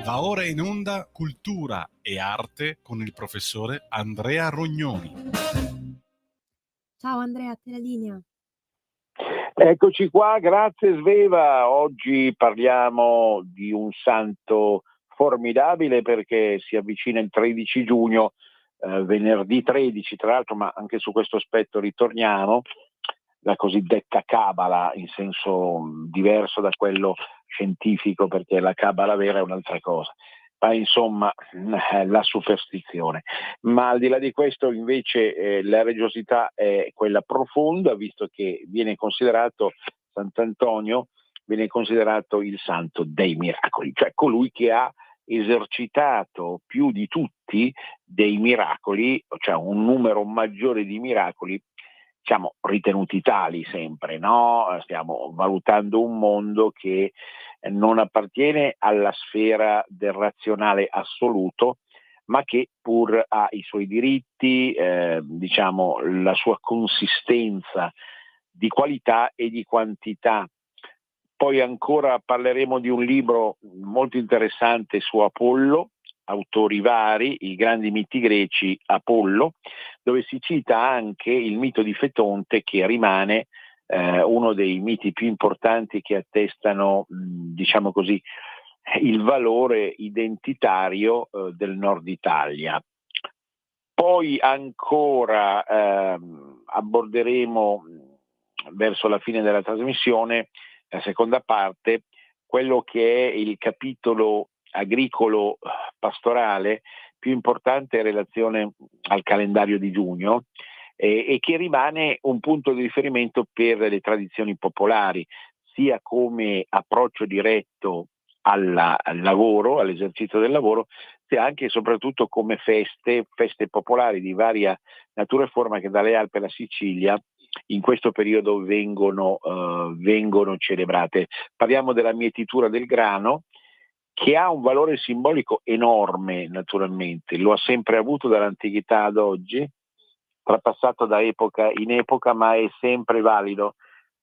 Va ora in onda Cultura e Arte con il professore Andrea Rognoni. Ciao Andrea, a te la linea. Eccoci qua, grazie Sveva. Oggi parliamo di un santo formidabile perché si avvicina il 13 giugno, venerdì 13 tra l'altro, ma anche su questo aspetto ritorniamo, la cosiddetta Cabala in senso diverso da quello scientifico, perché la Cabala vera è un'altra cosa, ma insomma la superstizione. Ma al di là di questo invece la religiosità è quella profonda, visto che viene considerato Sant'Antonio, viene considerato il santo dei miracoli, cioè colui che ha esercitato più di tutti dei miracoli, cioè un numero maggiore di miracoli, diciamo, ritenuti tali sempre, no? Stiamo valutando un mondo che non appartiene alla sfera del razionale assoluto, ma che pur ha i suoi diritti, diciamo, la sua consistenza di qualità e di quantità. Poi ancora parleremo di un libro molto interessante su Apollo, autori vari, i grandi miti greci, Apollo, dove si cita anche il mito di Fetonte, che rimane uno dei miti più importanti che attestano, diciamo così, il valore identitario del nord Italia. Poi ancora abborderemo verso la fine della trasmissione, la seconda parte, quello che è il capitolo agricolo pastorale più importante in relazione al calendario di giugno e che rimane un punto di riferimento per le tradizioni popolari, sia come approccio diretto al lavoro, all'esercizio del lavoro, sia anche e soprattutto come feste popolari di varia natura e forma che dalle Alpi alla Sicilia in questo periodo vengono celebrate. Parliamo della mietitura del grano, che ha un valore simbolico enorme, naturalmente, lo ha sempre avuto dall'antichità ad oggi, trapassato da epoca in epoca, ma è sempre valido,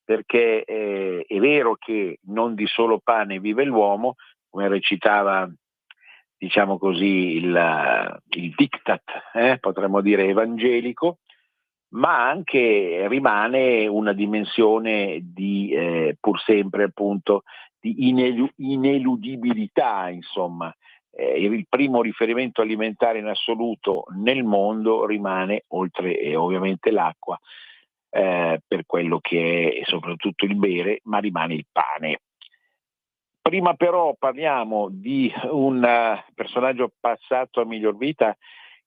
perché è vero che non di solo pane vive l'uomo, come recitava, diciamo così, il diktat, potremmo dire evangelico, ma anche rimane una dimensione di pur sempre appunto di ineludibilità, insomma. Il primo riferimento alimentare in assoluto nel mondo rimane, oltre ovviamente l'acqua, per quello che è soprattutto il bere, ma rimane il pane. Prima però parliamo di un personaggio passato a miglior vita,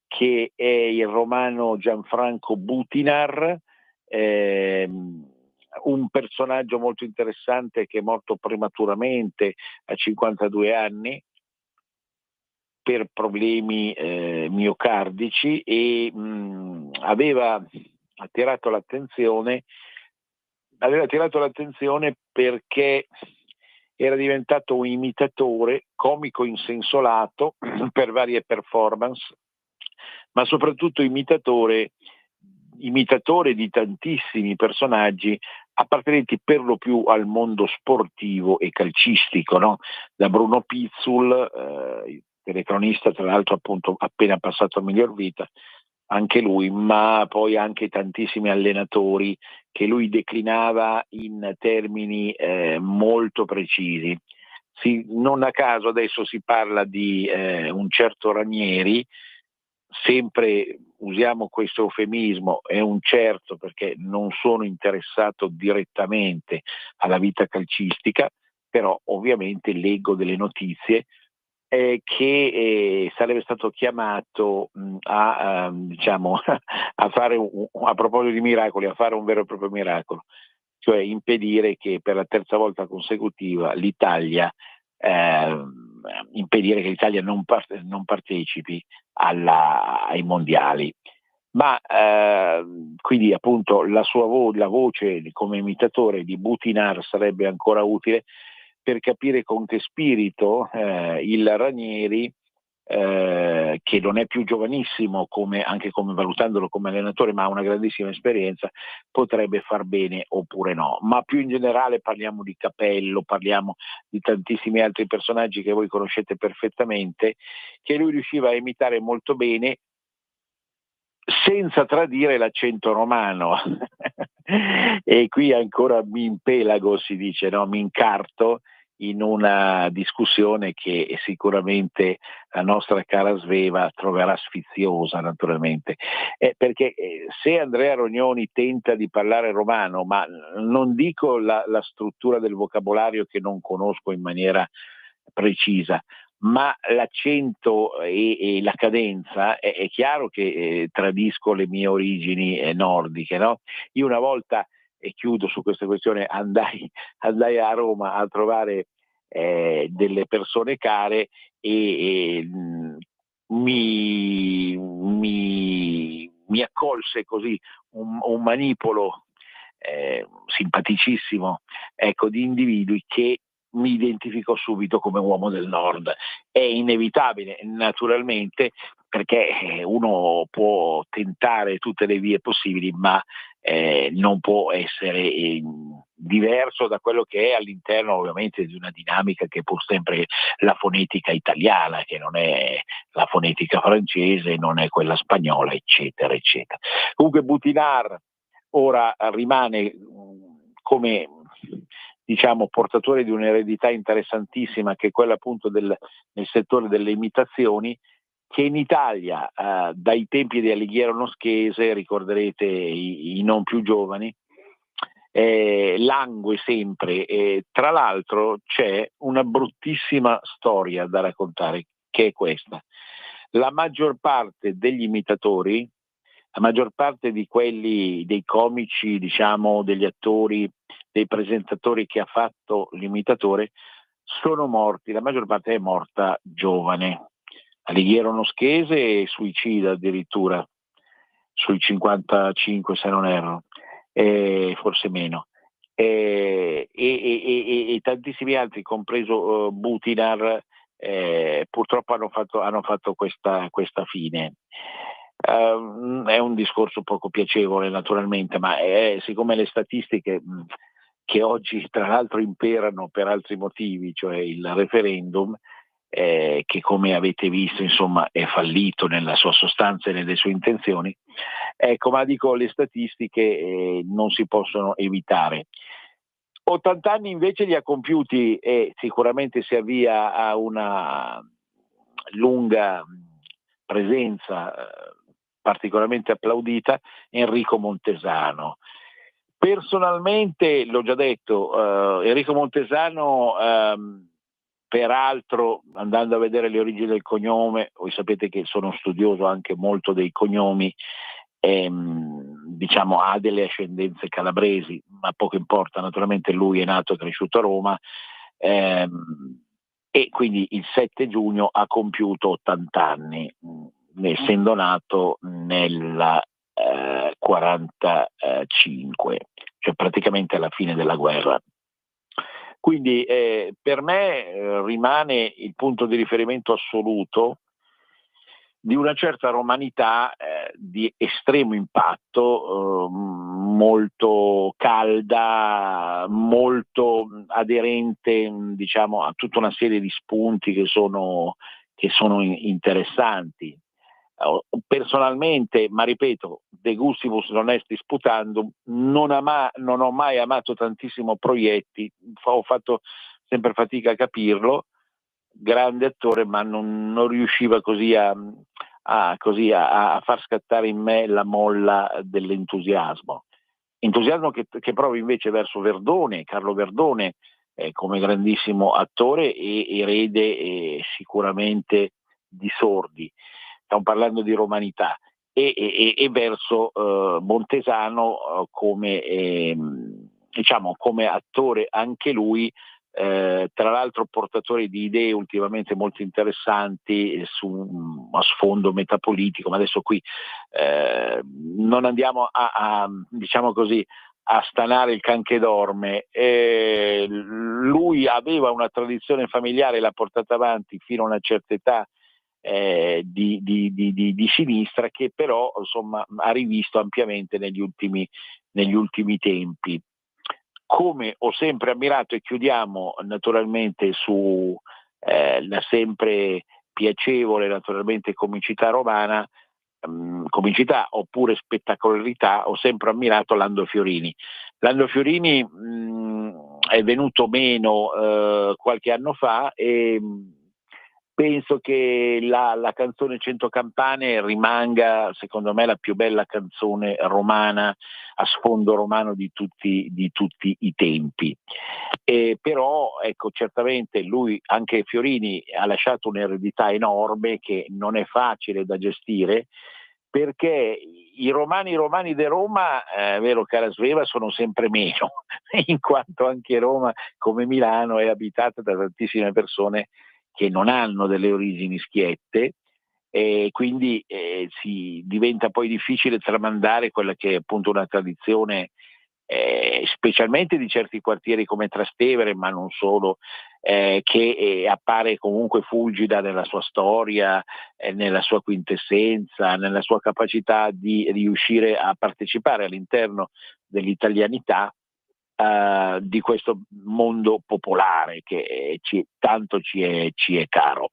che è il romano Gianfranco Butinar, un personaggio molto interessante che è morto prematuramente a 52 anni per problemi miocardici e aveva attirato l'attenzione perché era diventato un imitatore comico in senso lato per varie performance, ma soprattutto imitatore di tantissimi personaggi appartenenti per lo più al mondo sportivo e calcistico, no? Da Bruno Pizzul, telecronista tra l'altro appunto appena passato a miglior vita, anche lui, ma poi anche tantissimi allenatori che lui declinava in termini molto precisi. Non a caso adesso si parla di un certo Ranieri, sempre usiamo questo eufemismo, è un certo perché non sono interessato direttamente alla vita calcistica, però ovviamente leggo delle notizie che sarebbe stato chiamato diciamo, a fare a proposito di miracoli, a fare un vero e proprio miracolo, cioè impedire che per la terza volta consecutiva impedire che l'Italia non partecipi ai mondiali. Ma quindi appunto la voce come imitatore di Butinar sarebbe ancora utile per capire con che spirito il Ranieri che non è più giovanissimo anche come valutandolo come allenatore, ma ha una grandissima esperienza, potrebbe far bene oppure no. Ma più in generale parliamo di Capello, parliamo di tantissimi altri personaggi che voi conoscete perfettamente, che lui riusciva a imitare molto bene senza tradire l'accento romano. E qui ancora mi impelago, si dice, no? Mi incarto in una discussione che sicuramente la nostra cara Sveva troverà sfiziosa, naturalmente, perché se Andrea Rognoni tenta di parlare romano, ma non dico la struttura del vocabolario che non conosco in maniera precisa, ma l'accento e la cadenza è chiaro che tradisco le mie origini nordiche, no? Io una volta, e chiudo su questa questione, andai a Roma a trovare delle persone care e mi accolse così un manipolo simpaticissimo, ecco, di individui che mi identificò subito come uomo del nord. È inevitabile, naturalmente, perché uno può tentare tutte le vie possibili, ma non può essere diverso da quello che è all'interno ovviamente di una dinamica che è pur sempre la fonetica italiana, che non è la fonetica francese, non è quella spagnola, eccetera, eccetera. Comunque Butinar ora rimane come, diciamo, portatore di un'eredità interessantissima, che è quella appunto nel settore delle imitazioni, che in Italia dai tempi di Alighiero Noschese, ricorderete i non più giovani, langue sempre. Tra l'altro c'è una bruttissima storia da raccontare, che è questa: la maggior parte degli imitatori, la maggior parte di quelli, dei comici, diciamo, degli attori, dei presentatori che ha fatto l'imitatore, sono morti, la maggior parte è morta giovane. Alighiero Noschese è suicida addirittura, sui 55 se non erro, forse meno. E tantissimi altri, compreso Butinar, purtroppo hanno fatto questa fine. È un discorso poco piacevole naturalmente, ma siccome le statistiche che oggi tra l'altro imperano per altri motivi, cioè il referendum, che come avete visto insomma è fallito nella sua sostanza e nelle sue intenzioni, ecco, ma dico, le statistiche non si possono evitare. 80 anni invece li ha compiuti, e sicuramente si avvia a una lunga presenza particolarmente applaudita, Enrico Montesano. Personalmente, l'ho già detto, Enrico Montesano, peraltro, andando a vedere le origini del cognome, voi sapete che sono studioso anche molto dei cognomi, diciamo ha delle ascendenze calabresi, ma poco importa, naturalmente lui è nato e cresciuto a Roma, e quindi il 7 giugno ha compiuto 80 anni, essendo nato nel 45, cioè praticamente alla fine della guerra. Quindi per me rimane il punto di riferimento assoluto di una certa romanità di estremo impatto, molto calda, molto aderente, diciamo, a tutta una serie di spunti che sono interessanti. Personalmente, ma ripeto, de gustibus non est disputandum, non ho mai amato tantissimo Proietti, ho fatto sempre fatica a capirlo, grande attore, ma non riusciva così a far scattare in me la molla dell'entusiasmo. Entusiasmo che provo invece verso Verdone, Carlo Verdone, come grandissimo attore e erede sicuramente di Sordi. Stiamo parlando di romanità, e verso Montesano come, diciamo, come attore anche lui, tra l'altro portatore di idee ultimamente molto interessanti a sfondo metapolitico, ma adesso qui non andiamo diciamo così, a stanare il can che dorme. Lui aveva una tradizione familiare, l'ha portata avanti fino a una certa età, di sinistra, che però insomma ha rivisto ampiamente negli ultimi tempi. Come ho sempre ammirato, e chiudiamo naturalmente su la sempre piacevole naturalmente comicità romana, comicità oppure spettacolarità, ho sempre ammirato Lando Fiorini. Lando Fiorini è venuto meno qualche anno fa, e penso che la canzone Cento Campane rimanga, secondo me, la più bella canzone romana a sfondo romano di tutti i tempi. Però ecco, certamente lui, anche Fiorini, ha lasciato un'eredità enorme che non è facile da gestire, perché i romani di Roma, vero cara Sveva, sono sempre meno, in quanto anche Roma, come Milano, è abitata da tantissime persone che non hanno delle origini schiette, e quindi si diventa poi difficile tramandare quella che è appunto una tradizione, specialmente di certi quartieri come Trastevere, ma non solo, che appare comunque fulgida nella sua storia, nella sua quintessenza, nella sua capacità di riuscire a partecipare all'interno dell'italianità, di questo mondo popolare che tanto ci è caro.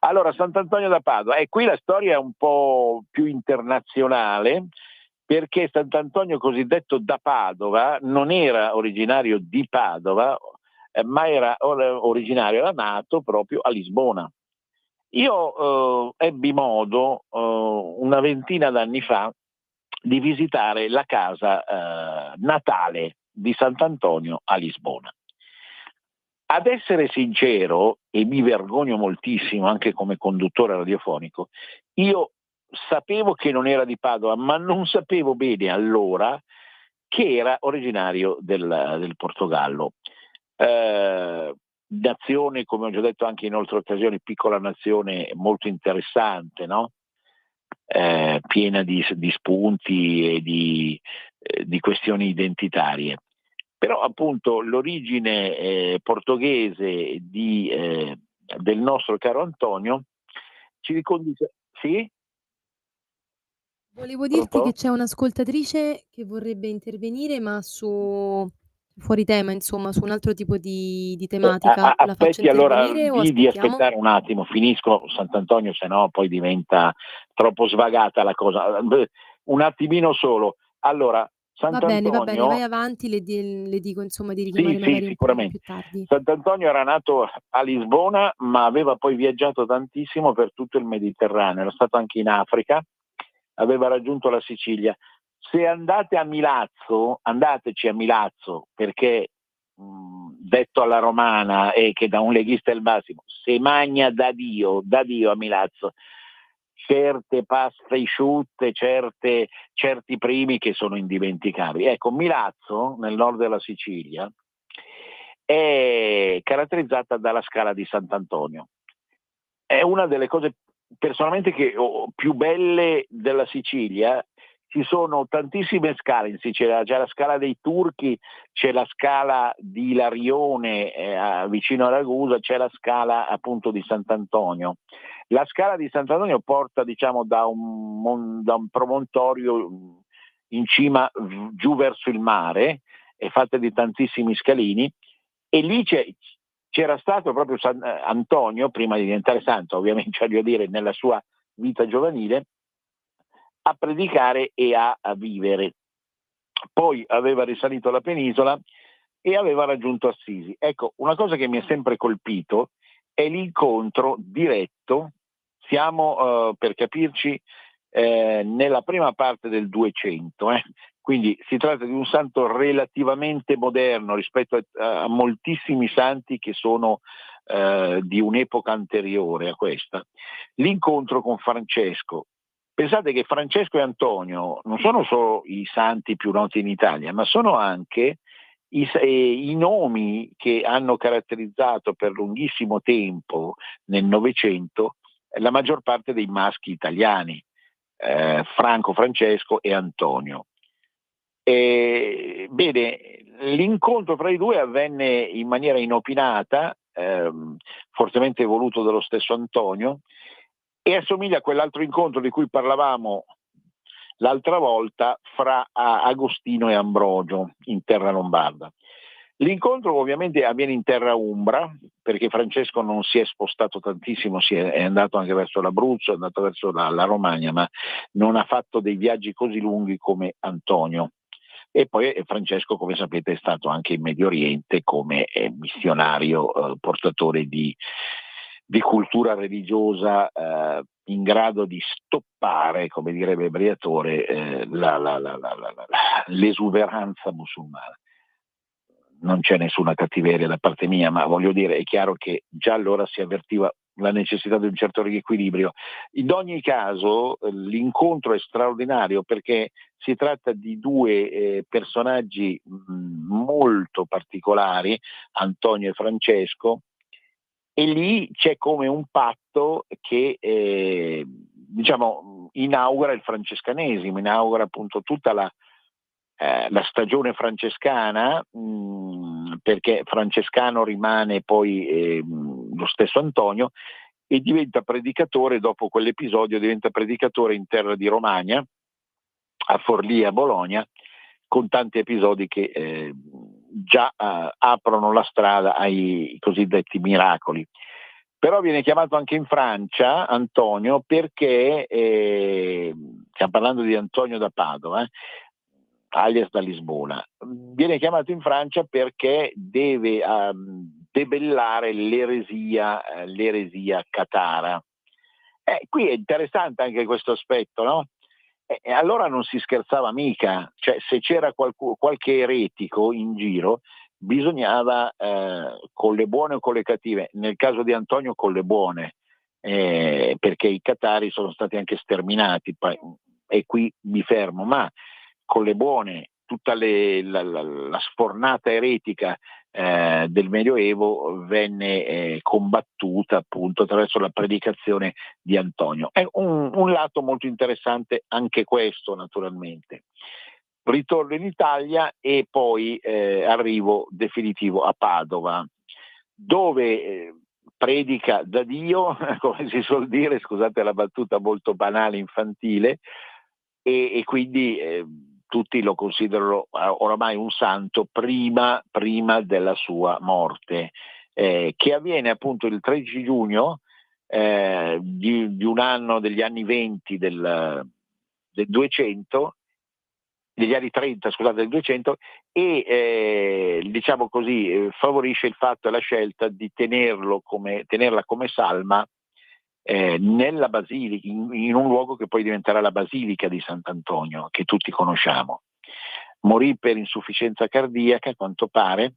Allora, Sant'Antonio da Padova, e qui la storia è un po' più internazionale, perché Sant'Antonio cosiddetto da Padova non era originario di Padova, ma era nato proprio a Lisbona. Io ebbi modo una ventina d'anni fa di visitare la casa natale di Sant'Antonio a Lisbona. Ad essere sincero, e mi vergogno moltissimo anche come conduttore radiofonico, io sapevo che non era di Padova, ma non sapevo bene allora che era originario del Portogallo. Nazione, come ho già detto anche in altre occasioni, piccola nazione molto interessante, no? Piena di spunti e di questioni identitarie. Però appunto l'origine portoghese del nostro caro Antonio ci riconduce. Sì? Volevo dirti che Pronto? c'è un'ascoltatrice che vorrebbe intervenire, ma fuori tema, insomma, su un altro tipo di tematica. La faccio Aspetti allora intervenire o di aspettiamo? aspettare un attimo, finisco Sant'Antonio, se no poi diventa troppo svagata la cosa. Un attimino solo. Allora, Va bene, vai Sant'Antonio. avanti, le dico insomma di Sì, richiamare sì, magari un pochino sicuramente. più tardi. Sant'Antonio era nato a Lisbona, ma aveva poi viaggiato tantissimo per tutto il Mediterraneo, era stato anche in Africa, aveva raggiunto la Sicilia. Se andate a Milazzo, andateci a Milazzo, perché detto alla romana, e che da un leghista è il massimo, se magna da Dio a Milazzo, certe paste asciutte, certi primi che sono indimenticabili. Ecco, Milazzo, nel nord della Sicilia, è caratterizzata dalla Scala di Sant'Antonio. È una delle cose personalmente più belle della Sicilia. Ci sono tantissime scale in Sicilia, c'è la Scala dei Turchi, c'è la Scala di Larione vicino a Ragusa, c'è la Scala appunto di Sant'Antonio. La Scala di Sant'Antonio porta, diciamo, da un promontorio in cima giù verso il mare, è fatta di tantissimi scalini, e lì c'era stato proprio Antonio, prima di diventare santo, ovviamente, voglio dire, nella sua vita giovanile, a predicare e a vivere. Poi aveva risalito la penisola e aveva raggiunto Assisi. Ecco, una cosa che mi ha sempre colpito è l'incontro diretto. Siamo, per capirci, nella prima parte del 200, quindi si tratta di un santo relativamente moderno rispetto a moltissimi santi che sono di un'epoca anteriore a questa. L'incontro con Francesco. Pensate che Francesco e Antonio non sono solo i santi più noti in Italia, ma sono anche i nomi che hanno caratterizzato per lunghissimo tempo nel Novecento la maggior parte dei maschi italiani, Franco, Francesco e Antonio. Bene, l'incontro tra i due avvenne in maniera inopinata, fortemente voluto dallo stesso Antonio, e assomiglia a quell'altro incontro di cui parlavamo l'altra volta fra Agostino e Ambrogio in terra lombarda. L'incontro ovviamente avviene in terra umbra, perché Francesco non si è spostato tantissimo, è andato anche verso l'Abruzzo, è andato verso la Romagna, ma non ha fatto dei viaggi così lunghi come Antonio. E poi Francesco, come sapete, è stato anche in Medio Oriente come missionario, portatore di cultura religiosa, in grado di stoppare, come direbbe Briatore, l'esuberanza musulmana. Non c'è nessuna cattiveria da parte mia, ma voglio dire, è chiaro che già allora si avvertiva la necessità di un certo riequilibrio. In ogni caso l'incontro è straordinario perché si tratta di due personaggi molto particolari, Antonio e Francesco, e lì c'è come un patto che diciamo inaugura il francescanesimo, inaugura appunto tutta la stagione francescana, perché francescano rimane poi lo stesso Antonio e diventa predicatore, dopo quell'episodio diventa predicatore in terra di Romagna, a Forlì e a Bologna, con tanti episodi che già aprono la strada ai cosiddetti miracoli. Però viene chiamato anche in Francia Antonio perché, stiamo parlando di Antonio da Padova, alias da Lisbona, viene chiamato in Francia perché deve debellare l'eresia catara. Qui è interessante anche questo aspetto, no? E allora non si scherzava mica, cioè se c'era qualche eretico in giro bisognava con le buone o con le cattive, nel caso di Antonio con le buone, perché i catari sono stati anche sterminati, e qui mi fermo, ma con le buone tutta la sfornata eretica del Medioevo venne combattuta appunto attraverso la predicazione di Antonio. È un lato molto interessante anche questo, naturalmente. Ritorno in Italia e poi arrivo definitivo a Padova, dove predica da Dio, come si suol dire, scusate la battuta molto banale, infantile, e quindi tutti lo considerano oramai un santo prima della sua morte, che avviene appunto il 13 giugno di un anno, degli anni 20 del 200, degli anni 30, scusate, del 200, e diciamo così favorisce il fatto e la scelta di tenerla come salma nella basilica, in un luogo che poi diventerà la Basilica di Sant'Antonio, che tutti conosciamo. Morì per insufficienza cardiaca, a quanto pare,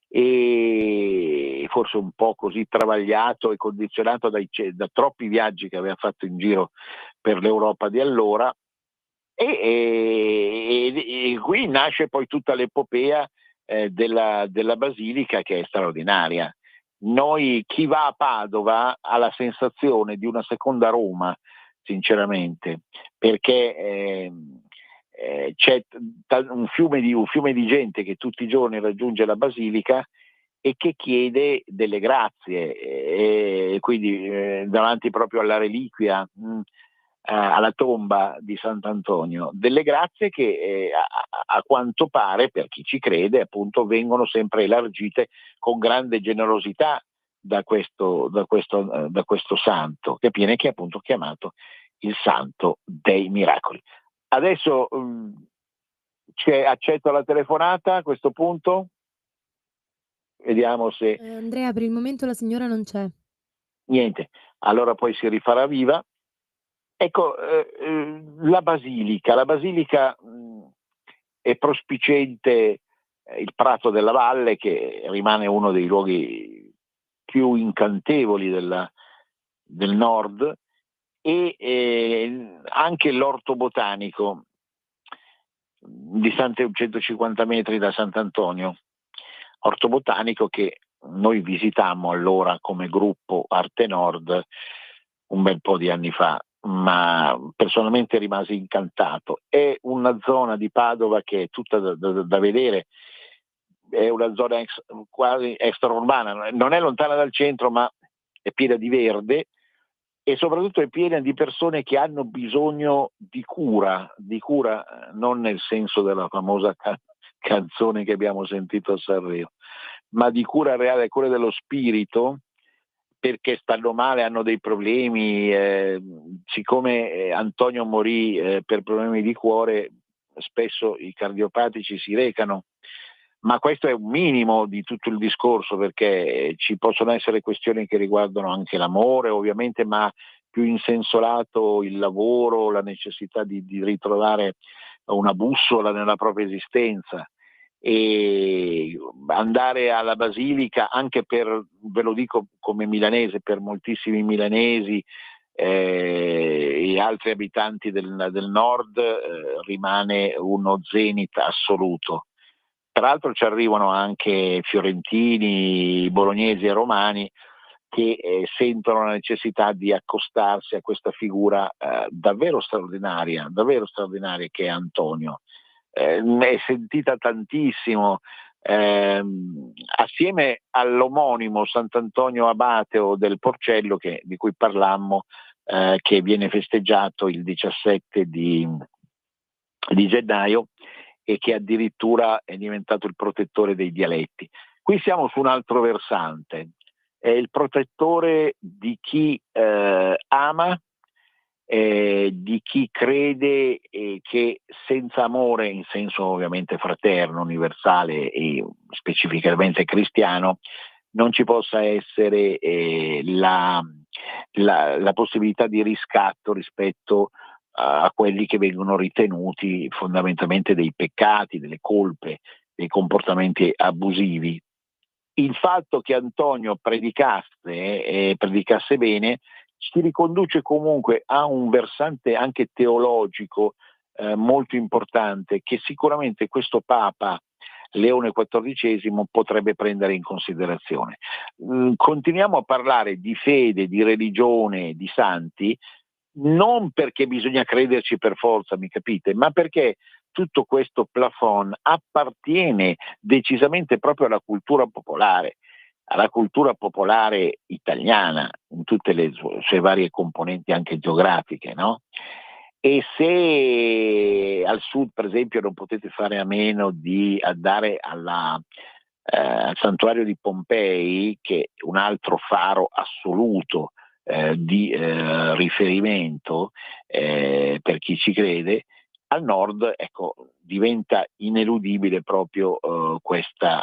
e forse un po' così travagliato e condizionato da troppi viaggi che aveva fatto in giro per l'Europa di allora, e qui nasce poi tutta l'epopea della Basilica, che è straordinaria. Chi va a Padova ha la sensazione di una seconda Roma, sinceramente, perché c'è un fiume di gente che tutti i giorni raggiunge la Basilica e che chiede delle grazie, e quindi davanti proprio alla reliquia, alla tomba di Sant'Antonio, delle grazie che a quanto pare, per chi ci crede, appunto vengono sempre elargite con grande generosità da questo santo, che viene appunto chiamato il santo dei miracoli. Adesso accetto la telefonata a questo punto, vediamo se Andrea, per il momento la signora non c'è. niente, allora poi si rifarà viva. Ecco, la basilica è prospiciente il Prato della Valle, che rimane uno dei luoghi più incantevoli del nord, e anche l'orto botanico, distante 150 metri da Sant'Antonio, orto botanico che noi visitammo allora come gruppo Arte Nord un bel po' di anni fa, ma personalmente rimasi incantato. È una zona di Padova che è tutta da vedere, è una zona quasi extraurbana, non è lontana dal centro, ma è piena di verde, e soprattutto è piena di persone che hanno bisogno di cura non nel senso della famosa canzone che abbiamo sentito a Sanremo, ma di cura reale, cura dello spirito, perché stanno male, hanno dei problemi. Siccome Antonio morì per problemi di cuore, spesso i cardiopatici si recano, ma questo è un minimo di tutto il discorso, perché ci possono essere questioni che riguardano anche l'amore, ovviamente, ma più in senso lato il lavoro, la necessità di ritrovare una bussola nella propria esistenza. E andare alla Basilica, anche per, ve lo dico come milanese, per moltissimi milanesi e altri abitanti del nord rimane uno zenit assoluto. Tra l'altro ci arrivano anche fiorentini, bolognesi e romani che sentono la necessità di accostarsi a questa figura davvero straordinaria che è Antonio. È sentita tantissimo, assieme all'omonimo Sant'Antonio Abateo del Porcello di cui parlammo, che viene festeggiato il 17 di gennaio e che addirittura è diventato il protettore dei dialetti. Qui siamo su un altro versante, è il protettore di chi ama, di chi crede che senza amore, in senso ovviamente fraterno, universale e specificamente cristiano, non ci possa essere la possibilità di riscatto rispetto a quelli che vengono ritenuti fondamentalmente dei peccati, delle colpe, dei comportamenti abusivi. Il fatto che Antonio predicasse bene ci riconduce comunque a un versante anche teologico molto importante, che sicuramente questo Papa Leone XIV potrebbe prendere in considerazione. Continuiamo a parlare di fede, di religione, di santi, non perché bisogna crederci per forza, mi capite, ma perché tutto questo plafond appartiene decisamente proprio alla cultura popolare italiana, in tutte le sue varie componenti anche geografiche, no? E se al sud, per esempio, non potete fare a meno di andare al santuario di Pompei, che è un altro faro assoluto di riferimento per chi ci crede, al nord, ecco, diventa ineludibile proprio questa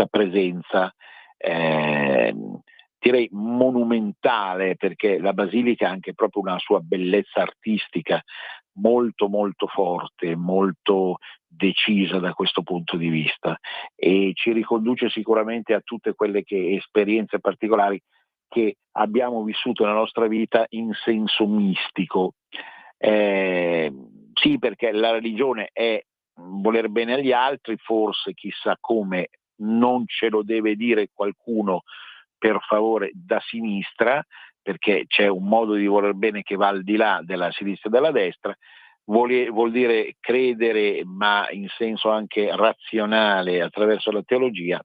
presenza, direi monumentale, perché la Basilica ha anche proprio una sua bellezza artistica molto molto forte, molto decisa da questo punto di vista, e ci riconduce sicuramente a tutte quelle esperienze particolari che abbiamo vissuto nella nostra vita in senso mistico. Sì, perché la religione è voler bene agli altri, forse chissà come non ce lo deve dire qualcuno, per favore, da sinistra, perché c'è un modo di voler bene che va al di là della sinistra e della destra. Vuol dire credere, ma in senso anche razionale, attraverso la teologia,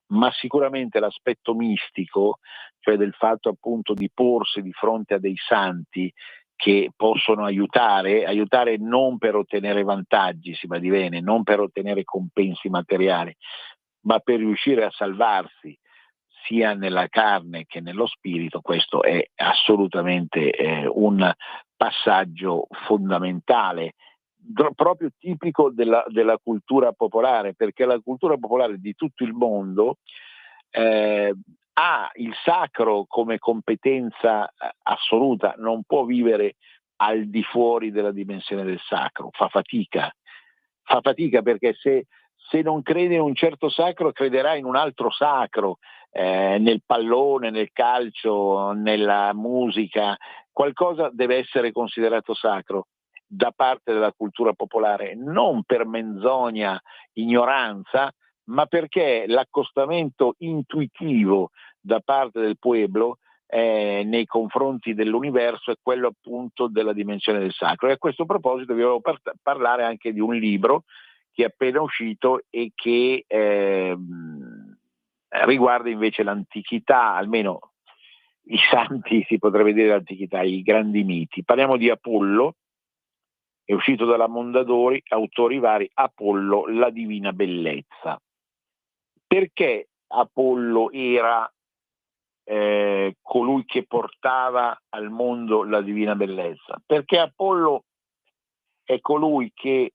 ma sicuramente l'aspetto mistico, cioè del fatto appunto di porsi di fronte a dei santi che possono aiutare non per ottenere vantaggi, si badi bene, non per ottenere compensi materiali, ma per riuscire a salvarsi sia nella carne che nello spirito. Questo è assolutamente un passaggio fondamentale, proprio tipico della cultura popolare, perché la cultura popolare di tutto il mondo ha il sacro come competenza assoluta, non può vivere al di fuori della dimensione del sacro, fa fatica perché se non crede in un certo sacro, crederà in un altro sacro, nel pallone, nel calcio, nella musica. Qualcosa deve essere considerato sacro da parte della cultura popolare, non per menzogna, ignoranza, ma perché l'accostamento intuitivo da parte del pueblo nei confronti dell'universo è quello appunto della dimensione del sacro. E a questo proposito vi volevo parlare anche di un libro che è appena uscito e che riguarda invece l'antichità, almeno i santi, si potrebbe dire dell'antichità, i grandi miti. Parliamo di Apollo, è uscito dalla Mondadori, autori vari, Apollo, la divina bellezza. Perché Apollo era colui che portava al mondo la divina bellezza? Perché Apollo è colui che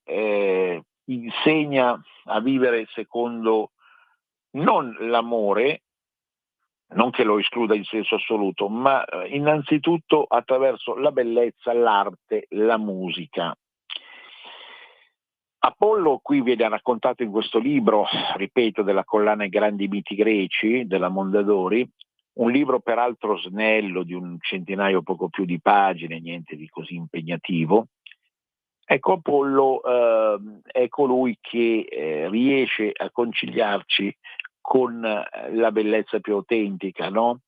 insegna a vivere secondo non l'amore, non che lo escluda in senso assoluto, ma innanzitutto attraverso la bellezza, l'arte, la musica. Apollo qui viene raccontato in questo libro, ripeto, della collana I grandi miti greci della Mondadori, un libro peraltro snello di un centinaio poco più di pagine, niente di così impegnativo. Ecco, Apollo è colui che riesce a conciliarci con la bellezza più autentica, no?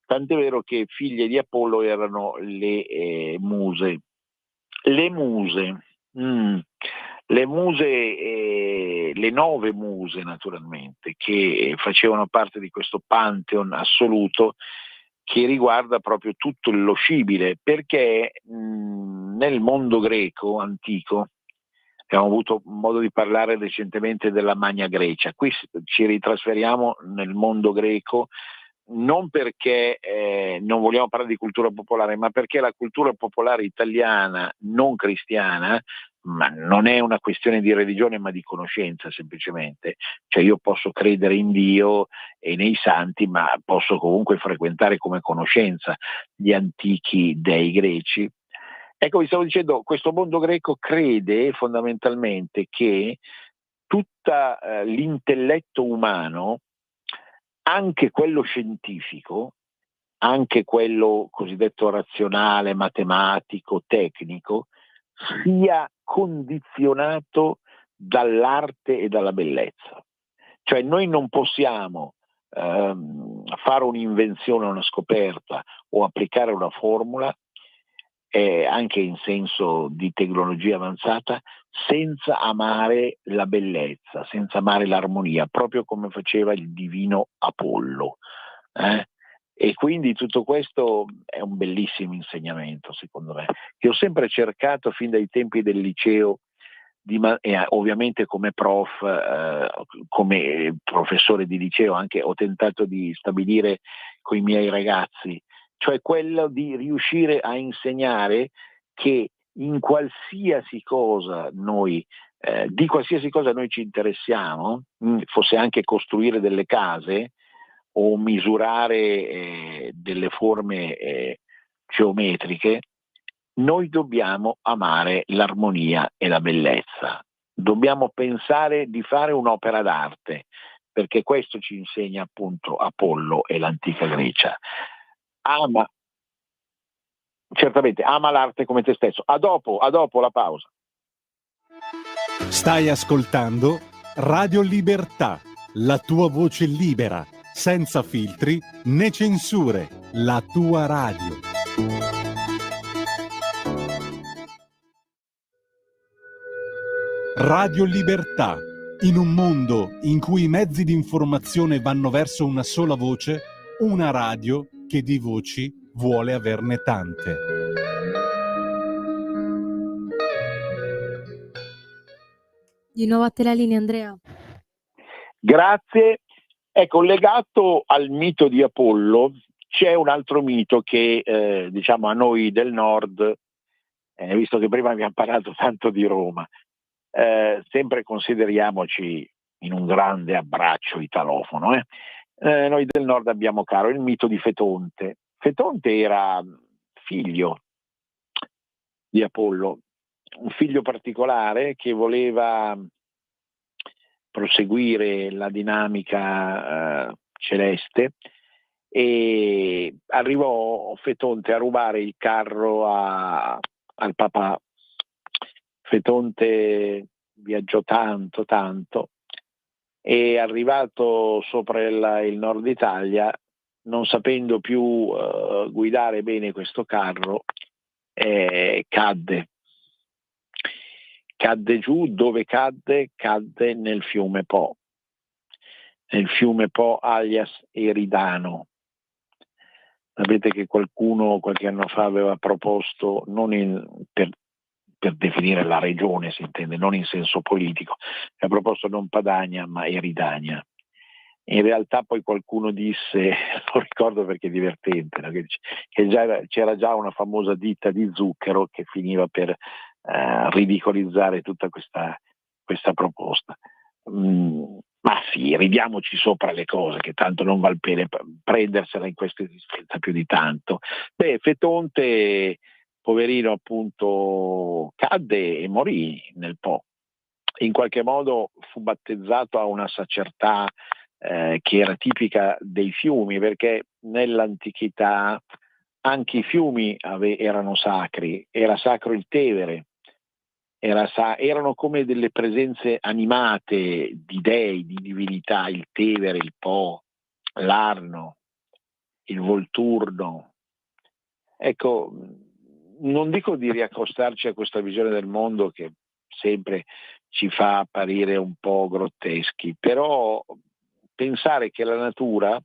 Tant'è vero che figlie di Apollo erano le muse. Le muse, le 9 muse naturalmente, che facevano parte di questo pantheon assoluto che riguarda proprio tutto lo scibile, perché nel mondo greco antico, abbiamo avuto modo di parlare recentemente della Magna Grecia, qui ci ritrasferiamo nel mondo greco, non perché non vogliamo parlare di cultura popolare, ma perché la cultura popolare italiana non cristiana, ma non è una questione di religione ma di conoscenza semplicemente, cioè io posso credere in Dio e nei santi, ma posso comunque frequentare come conoscenza gli antichi dei greci. Ecco, vi stavo dicendo, questo mondo greco crede fondamentalmente che tutto l'intelletto umano, anche quello scientifico, anche quello cosiddetto razionale, matematico, tecnico, sia condizionato dall'arte e dalla bellezza. Cioè noi non possiamo fare un'invenzione, una scoperta o applicare una formula, anche in senso di tecnologia avanzata, senza amare la bellezza, senza amare l'armonia, proprio come faceva il divino Apollo. E quindi tutto questo è un bellissimo insegnamento, secondo me, che ho sempre cercato fin dai tempi del liceo, ovviamente come prof, come professore di liceo, anche ho tentato di stabilire con i miei ragazzi, cioè quello di riuscire a insegnare che in qualsiasi cosa noi, di qualsiasi cosa noi ci interessiamo, fosse anche costruire delle case o misurare delle forme geometriche, noi dobbiamo amare l'armonia e la bellezza. Dobbiamo pensare di fare un'opera d'arte, perché questo ci insegna appunto Apollo e l'antica Grecia. Certamente, ama l'arte come te stesso. A dopo la pausa. Stai ascoltando Radio Libertà, la tua voce libera, senza filtri né censure, la tua radio. Radio Libertà, in un mondo in cui i mezzi di informazione vanno verso una sola voce, una radio che di voci vuole averne tante. Di nuovo a te la linea, Andrea. Grazie. Ecco, legato al mito di Apollo c'è un altro mito che diciamo a noi del nord, visto che prima abbiamo parlato tanto di Roma, sempre consideriamoci in un grande abbraccio italofono. Noi del nord abbiamo caro il mito di Fetonte. Fetonte era figlio di Apollo, un figlio particolare che voleva proseguire la dinamica celeste, e arrivò Fetonte a rubare il carro al papà. Fetonte viaggiò tanto e arrivato sopra il nord Italia, non sapendo più guidare bene questo carro, cadde giù. Dove cadde? Cadde nel fiume Po, alias Eridano. Sapete che qualcuno qualche anno fa aveva proposto, per definire la regione si intende, non in senso politico, ha proposto non Padania ma Eridania. In realtà poi qualcuno disse, lo ricordo perché è divertente, no? C'era già una famosa ditta di zucchero che finiva per ridicolizzare tutta questa proposta. Ma sì, ridiamoci sopra le cose, che tanto non val bene prendersela in questa esistenza più di tanto. Fetonte, poverino appunto, cadde e morì nel Po. In qualche modo fu battezzato a una sacertà che era tipica dei fiumi, perché nell'antichità anche i fiumi erano sacri, era sacro il Tevere, erano come delle presenze animate di dei, di divinità, il Tevere, il Po, l'Arno, il Volturno. Ecco, non dico di riaccostarci a questa visione del mondo che sempre ci fa apparire un po' grotteschi, però pensare che la natura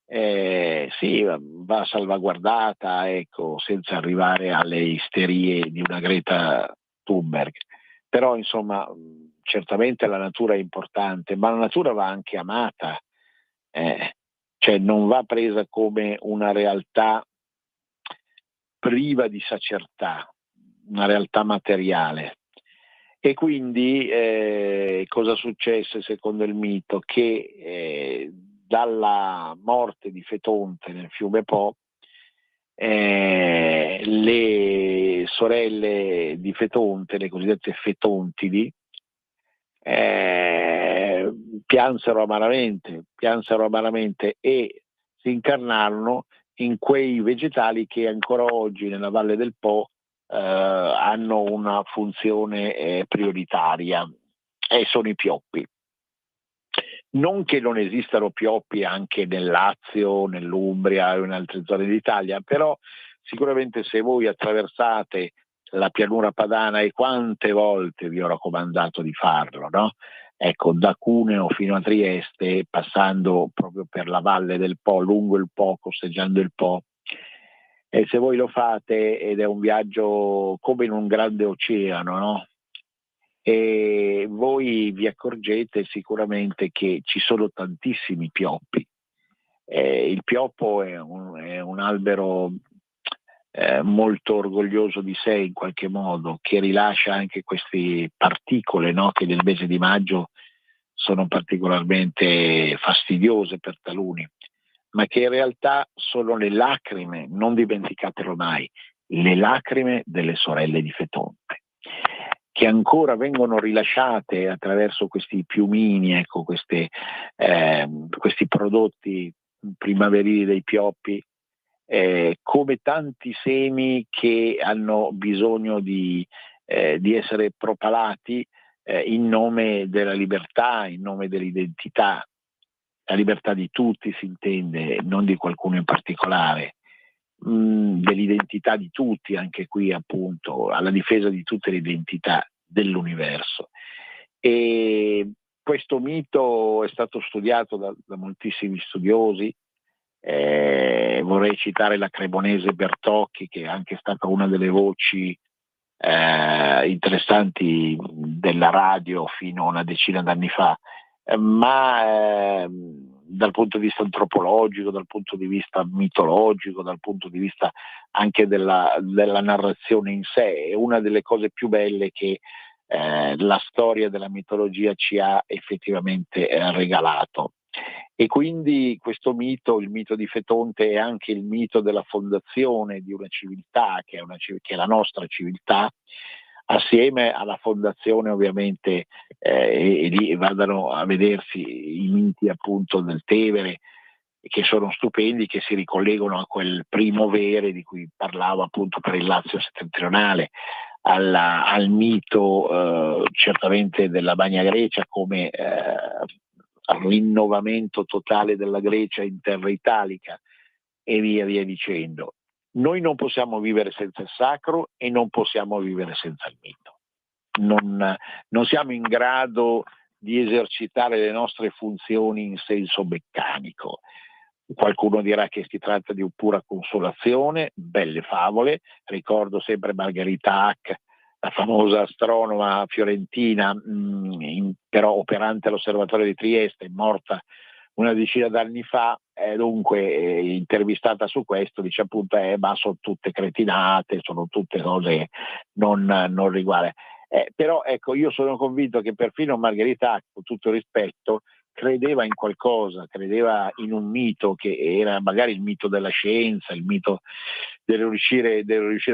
sì, va salvaguardata, ecco, senza arrivare alle isterie di una Greta Thunberg, però insomma certamente la natura è importante, ma la natura va anche amata, cioè non va presa come una realtà priva di sacertà, una realtà materiale. E quindi cosa successe secondo il mito? Che dalla morte di Fetonte nel fiume Po, le sorelle di Fetonte, le cosiddette Fetontidi, piansero amaramente e si incarnarono in quei vegetali che ancora oggi nella Valle del Po hanno una funzione prioritaria, e sono i pioppi. Non che non esistano pioppi anche nel Lazio, nell'Umbria o in altre zone d'Italia, però sicuramente se voi attraversate la pianura padana, e quante volte vi ho raccomandato di farlo, no? Ecco, da Cuneo fino a Trieste, passando proprio per la Valle del Po, lungo il Po, costeggiando il Po, e se voi lo fate, ed è un viaggio come in un grande oceano, no? E voi vi accorgete sicuramente che ci sono tantissimi pioppi. Il pioppo è un albero molto orgoglioso di sé in qualche modo, che rilascia anche queste particole, no? Che nel mese di maggio sono particolarmente fastidiose per taluni, ma che in realtà sono le lacrime, non dimenticatelo mai, le lacrime delle sorelle di Fetonte, che ancora vengono rilasciate attraverso questi piumini, ecco, questi prodotti primaverili dei pioppi, come tanti semi che hanno bisogno di essere propalati in nome della libertà, in nome dell'identità. La libertà di tutti si intende, non di qualcuno in particolare, dell'identità di tutti, anche qui appunto, alla difesa di tutte le identità dell'universo. E questo mito è stato studiato da moltissimi studiosi. Vorrei citare la cremonese Bertocchi, che è anche stata una delle voci interessanti della radio fino a una decina d'anni fa, ma dal punto di vista antropologico, dal punto di vista mitologico, dal punto di vista anche della narrazione in sé, è una delle cose più belle che la storia della mitologia ci ha effettivamente regalato. E quindi questo mito, il mito di Fetonte, è anche il mito della fondazione di una civiltà che è la nostra civiltà, assieme alla fondazione ovviamente, e lì vadano a vedersi i miti appunto del Tevere, che sono stupendi, che si ricollegano a quel primo vere di cui parlavo appunto per il Lazio settentrionale, al mito certamente della Magna Grecia come rinnovamento totale della Grecia in terra italica, e via dicendo. Noi non possiamo vivere senza il sacro e non possiamo vivere senza il mito. Non siamo in grado di esercitare le nostre funzioni in senso meccanico. Qualcuno dirà che si tratta di pura consolazione, belle favole. Ricordo sempre Margherita Hack, la famosa astronoma fiorentina, però operante all'Osservatorio di Trieste, morta una decina d'anni fa, dunque intervistata su questo, dice appunto ma sono tutte cretinate, sono tutte cose non riguardi. Però ecco, io sono convinto che perfino Margherita Hack, con tutto il rispetto, credeva in qualcosa, credeva in un mito che era magari il mito della scienza, il mito del riuscire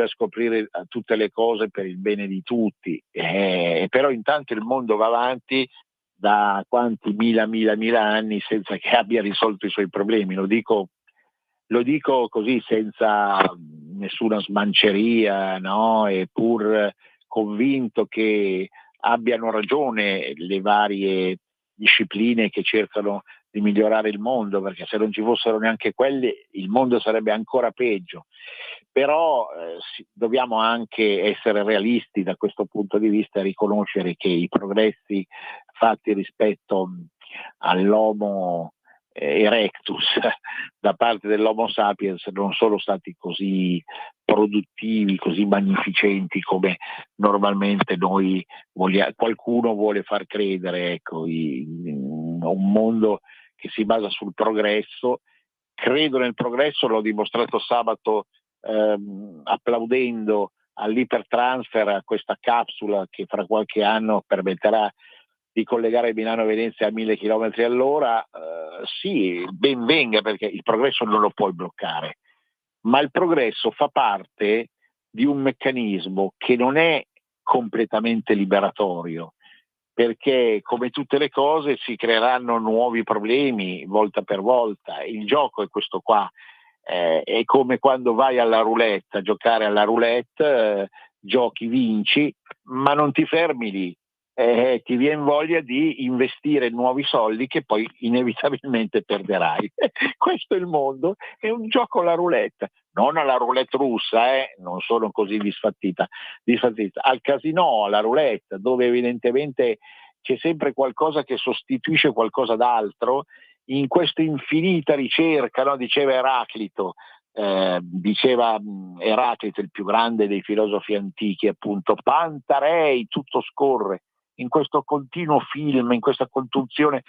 a scoprire tutte le cose per il bene di tutti. Però intanto il mondo va avanti da quanti mila anni senza che abbia risolto i suoi problemi. Lo dico così senza nessuna smanceria, no? E pur convinto che abbiano ragione le varie discipline che cercano di migliorare il mondo, perché se non ci fossero neanche quelle il mondo sarebbe ancora peggio. Però dobbiamo anche essere realisti da questo punto di vista e riconoscere che i progressi fatti rispetto all'Homo erectus da parte dell'Homo sapiens non sono stati così produttivi, così magnificenti come normalmente qualcuno vuole far credere. Ecco, un mondo che si basa sul progresso. Credo nel progresso, l'ho dimostrato sabato applaudendo all'ipertransfer, a questa capsula che fra qualche anno permetterà di collegare Milano e Venezia a 1000 km all'ora. Sì, ben venga, perché il progresso non lo puoi bloccare, ma il progresso fa parte di un meccanismo che non è completamente liberatorio, perché come tutte le cose si creeranno nuovi problemi volta per volta. Il gioco è questo qua, è come quando vai alla roulette, a giocare alla roulette, giochi, vinci, ma non ti fermi lì. Ti viene voglia di investire nuovi soldi che poi inevitabilmente perderai. Questo è il mondo, è un gioco alla roulette, non alla roulette russa, non sono così disfattita. Al casino, alla roulette, dove evidentemente c'è sempre qualcosa che sostituisce qualcosa d'altro, in questa infinita ricerca, no? Diceva Eraclito, il più grande dei filosofi antichi, appunto, Pantarei, tutto scorre. In questo continuo film, in questa conduzione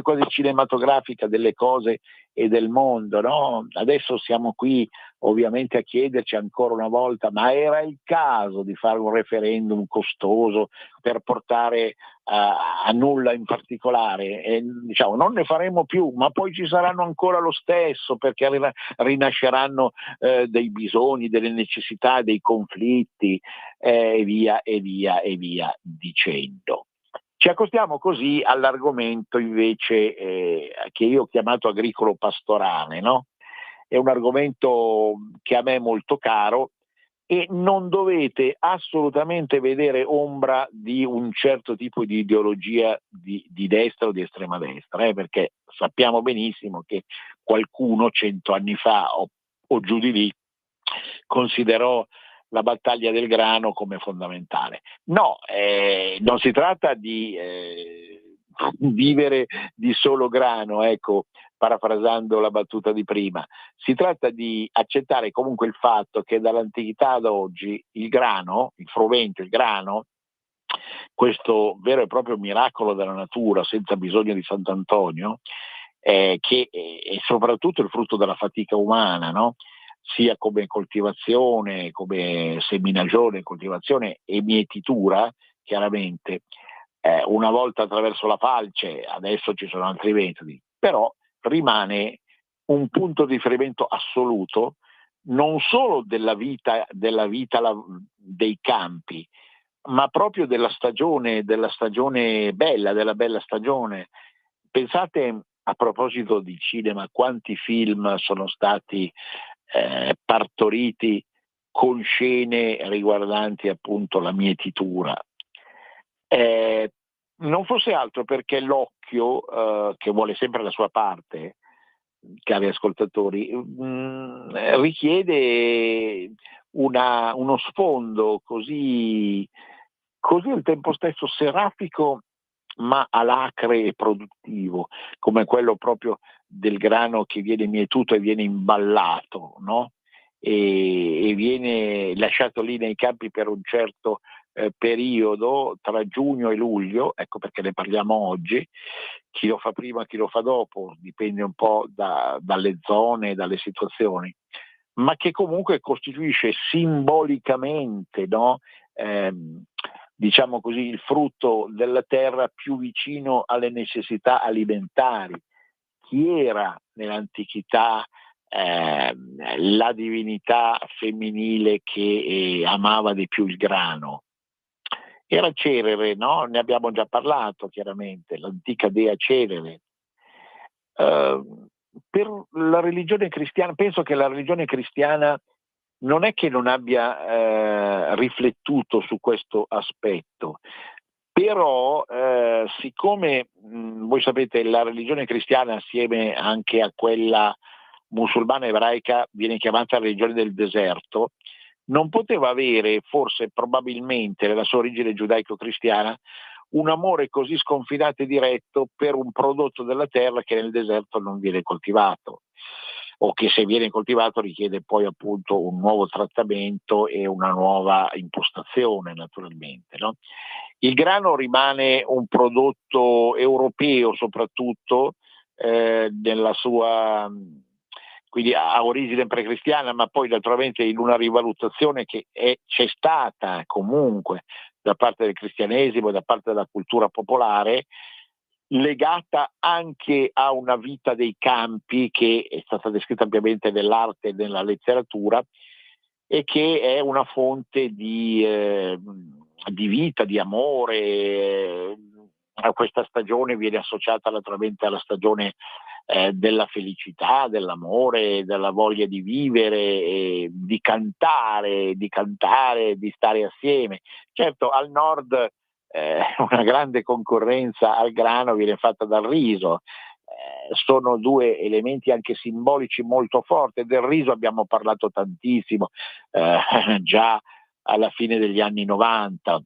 quasi cinematografica delle cose e del mondo, no? Adesso siamo qui ovviamente a chiederci ancora una volta, ma era il caso di fare un referendum costoso per portare a nulla in particolare? Diciamo, non ne faremo più, ma poi ci saranno ancora lo stesso, perché rinasceranno dei bisogni, delle necessità, dei conflitti, e via dicendo. Ci accostiamo così all'argomento invece che io ho chiamato agricolo pastorale, no? È un argomento che a me è molto caro e non dovete assolutamente vedere ombra di un certo tipo di ideologia di destra o di estrema destra, perché sappiamo benissimo che qualcuno 100 anni fa o giù di lì considerò la battaglia del grano come fondamentale. No, non si tratta di vivere di solo grano, ecco, parafrasando la battuta di prima. Si tratta di accettare comunque il fatto che dall'antichità ad oggi il grano, il frumento, il grano, questo vero e proprio miracolo della natura senza bisogno di Sant'Antonio, che è soprattutto il frutto della fatica umana, no? Sia come coltivazione, come seminagione, coltivazione e mietitura, chiaramente, una volta attraverso la falce, adesso ci sono altri metodi, però rimane un punto di riferimento assoluto non solo della vita dei campi, ma proprio della stagione bella, della bella stagione. Pensate, a proposito di cinema, quanti film sono stati partoriti con scene riguardanti appunto la mietitura. Non fosse altro perché l'occhio, che vuole sempre la sua parte, cari ascoltatori, richiede uno sfondo così al tempo stesso serafico ma alacre e produttivo, come quello proprio del grano che viene mietuto e viene imballato, no? E viene lasciato lì nei campi per un certo periodo tra giugno e luglio, ecco perché ne parliamo oggi. Chi lo fa prima, chi lo fa dopo, dipende un po' dalle zone, dalle situazioni, ma che comunque costituisce simbolicamente, no? Diciamo così, il frutto della terra più vicino alle necessità alimentari. Chi era nell'antichità la divinità femminile che amava di più il grano? Era Cerere, no? Ne abbiamo già parlato chiaramente, l'antica dea Cerere. Per la religione cristiana, penso che la religione cristiana non è che non abbia riflettuto su questo aspetto, però siccome voi sapete la religione cristiana assieme anche a quella musulmana ebraica viene chiamata religione del deserto, non poteva avere, forse probabilmente nella sua origine giudaico-cristiana, un amore così sconfinato e diretto per un prodotto della terra che nel deserto non viene coltivato, o che se viene coltivato richiede poi appunto un nuovo trattamento e una nuova impostazione naturalmente, no? Il grano rimane un prodotto europeo soprattutto nella sua, quindi ha origine precristiana, ma poi naturalmente in una rivalutazione che c'è stata comunque da parte del cristianesimo, da parte della cultura popolare, legata anche a una vita dei campi che è stata descritta ampiamente nell'arte e nella letteratura e che è una fonte di vita, di amore. A questa stagione viene associata naturalmente alla stagione della felicità, dell'amore, della voglia di vivere, di cantare, di stare assieme. Certo, al nord una grande concorrenza al grano viene fatta dal riso. Sono due elementi anche simbolici molto forti. Del riso abbiamo parlato tantissimo già alla fine degli anni 90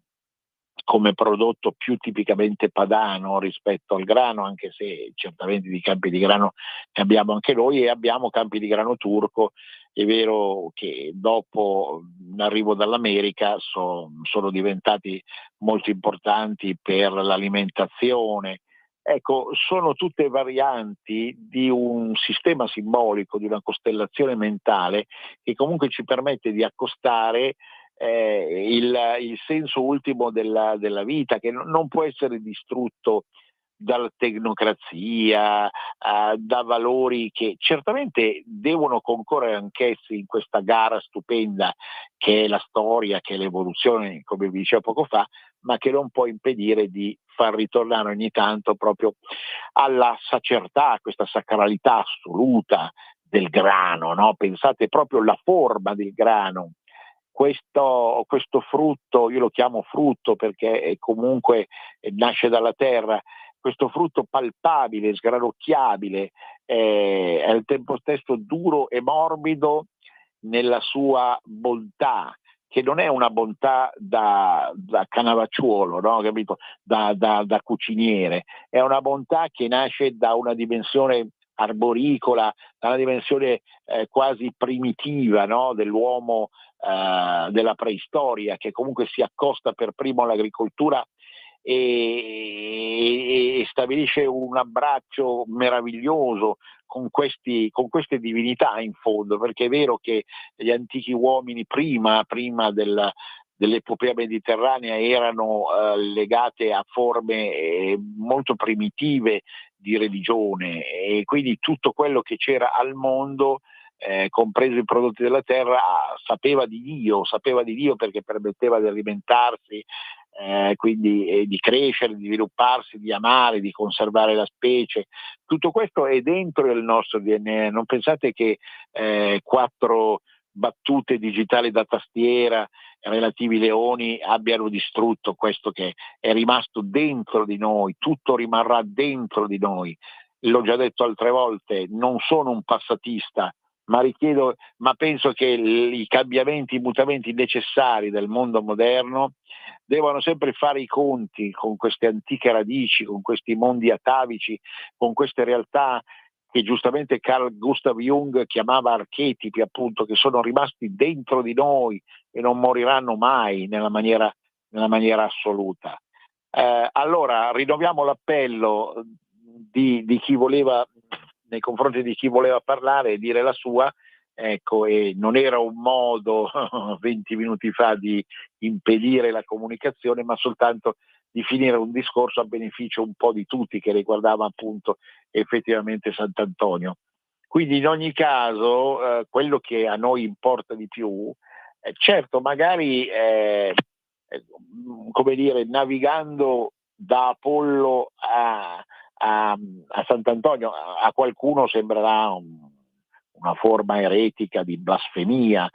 come prodotto più tipicamente padano rispetto al grano, anche se certamente di campi di grano ne abbiamo anche noi e abbiamo campi di grano turco. È vero che dopo l'arrivo dall'America sono diventati molto importanti per l'alimentazione. Ecco, sono tutte varianti di un sistema simbolico, di una costellazione mentale che comunque ci permette di accostare il senso ultimo della vita, che non può essere distrutto dalla tecnocrazia, da valori che certamente devono concorrere anch'essi in questa gara stupenda che è la storia, che è l'evoluzione, come vi dicevo poco fa, ma che non può impedire di far ritornare ogni tanto proprio alla sacertà, a questa sacralità assoluta del grano, no? Pensate proprio alla forma del grano. Questo frutto, io lo chiamo frutto perché comunque nasce dalla terra, questo frutto palpabile, sgranocchiabile, è al tempo stesso duro e morbido nella sua bontà, che non è una bontà da canavacciuolo, no? Capito? Da cuciniere, è una bontà che nasce da una dimensione arboricola, da una dimensione quasi primitiva, no? Dell'uomo della preistoria, che comunque si accosta per primo all'agricoltura e stabilisce un abbraccio meraviglioso con queste divinità in fondo, perché è vero che gli antichi uomini prima dell'epopea mediterranea erano legate a forme molto primitive di religione e quindi tutto quello che c'era al mondo compreso i prodotti della terra, sapeva di Dio perché permetteva di alimentarsi, quindi di crescere, di svilupparsi, di amare, di conservare la specie. Tutto questo è dentro il nostro DNA. Non pensate che 4 battute digitali da tastiera relativi leoni abbiano distrutto questo che è rimasto dentro di noi, tutto rimarrà dentro di noi. L'ho già detto altre volte, non sono un passatista, ma penso che i cambiamenti, i mutamenti necessari del mondo moderno devono sempre fare i conti con queste antiche radici, con questi mondi atavici, con queste realtà che giustamente Carl Gustav Jung chiamava archetipi, appunto, che sono rimasti dentro di noi e non moriranno mai nella maniera assoluta. Allora rinnoviamo l'appello di chi voleva, nei confronti di chi voleva parlare e dire la sua, ecco, e non era un modo 20 minuti fa di impedire la comunicazione, ma soltanto di finire un discorso a beneficio un po' di tutti, che riguardava appunto effettivamente Sant'Antonio. Quindi in ogni caso quello che a noi importa di più, certo magari come dire, navigando da Apollo a Sant'Antonio, a qualcuno sembrerà una forma eretica di blasfemia,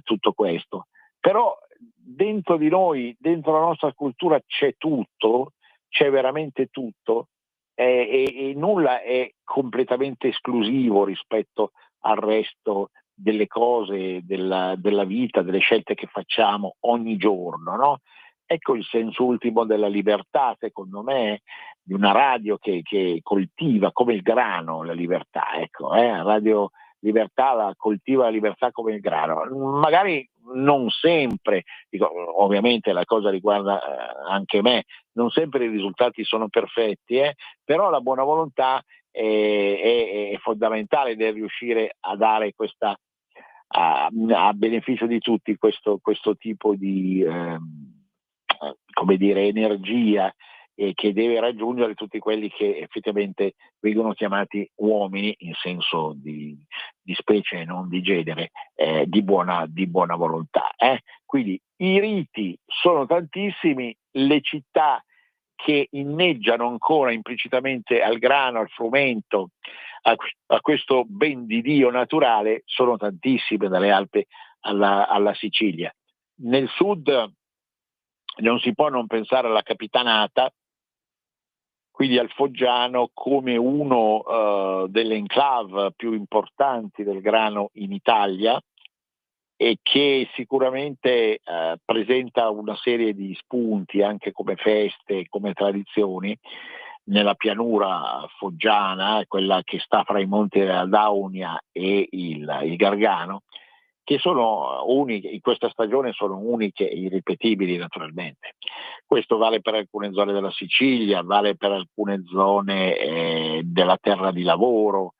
tutto questo. Però dentro di noi, dentro la nostra cultura c'è tutto, c'è veramente tutto, e nulla è completamente esclusivo rispetto al resto delle cose, della vita, delle scelte che facciamo ogni giorno, no? Ecco il senso ultimo della libertà, secondo me, di una radio che coltiva come il grano la libertà, ecco, Radio Libertà coltiva la libertà come il grano. Magari non sempre, dico, ovviamente la cosa riguarda anche me, non sempre i risultati sono perfetti, però la buona volontà è fondamentale nel riuscire a dare questa, a beneficio di tutti, questo tipo di come dire, energia che deve raggiungere tutti quelli che effettivamente vengono chiamati uomini in senso di specie e non di genere, di buona volontà. Quindi i riti sono tantissimi, le città che inneggiano ancora implicitamente al grano, al frumento, a questo ben di Dio naturale sono tantissime, dalle Alpi alla Sicilia. Nel sud non si può non pensare alla Capitanata, quindi al Foggiano, come uno delle enclave più importanti del grano in Italia, e che sicuramente presenta una serie di spunti anche come feste, come tradizioni nella pianura foggiana, quella che sta fra i monti della Daunia e il Gargano, che sono uniche, in questa stagione sono uniche e irripetibili naturalmente. Questo vale per alcune zone della Sicilia, vale per alcune zone della terra di lavoro,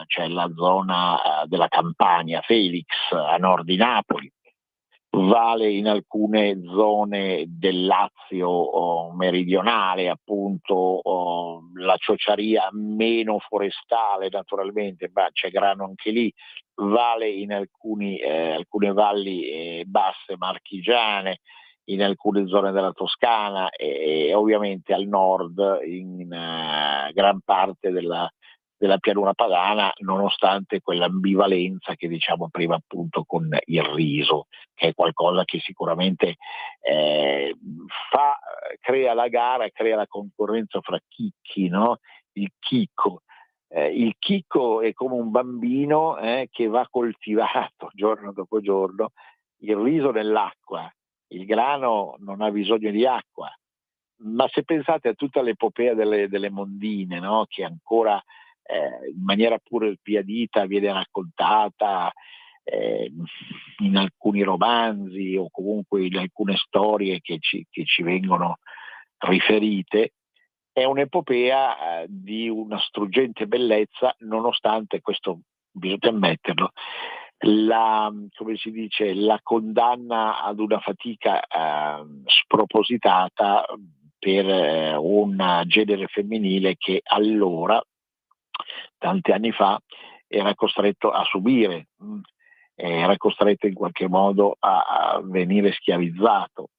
c'è la zona della Campania, Felix, a nord di Napoli, vale in alcune zone del Lazio meridionale, appunto la ciociaria meno forestale naturalmente, ma c'è grano anche lì, vale in alcune valli basse marchigiane, in alcune zone della Toscana e ovviamente al nord in gran parte della pianura padana, nonostante quell'ambivalenza che diciamo prima appunto con il riso, che è qualcosa che sicuramente crea la gara, crea la concorrenza fra chicchi, no? Il chicco. Il chicco è come un bambino che va coltivato giorno dopo giorno, il riso nell'acqua, il grano non ha bisogno di acqua. Ma se pensate a tutta l'epopea delle mondine, no? Che ancora in maniera pure piadita viene raccontata in alcuni romanzi o comunque in alcune storie che ci vengono riferite, è un'epopea di una struggente bellezza, nonostante questo, bisogna ammetterlo, come si dice, la condanna ad una fatica spropositata per un genere femminile che allora, tanti anni fa, era costretto a subire, era costretto in qualche modo a venire schiavizzato.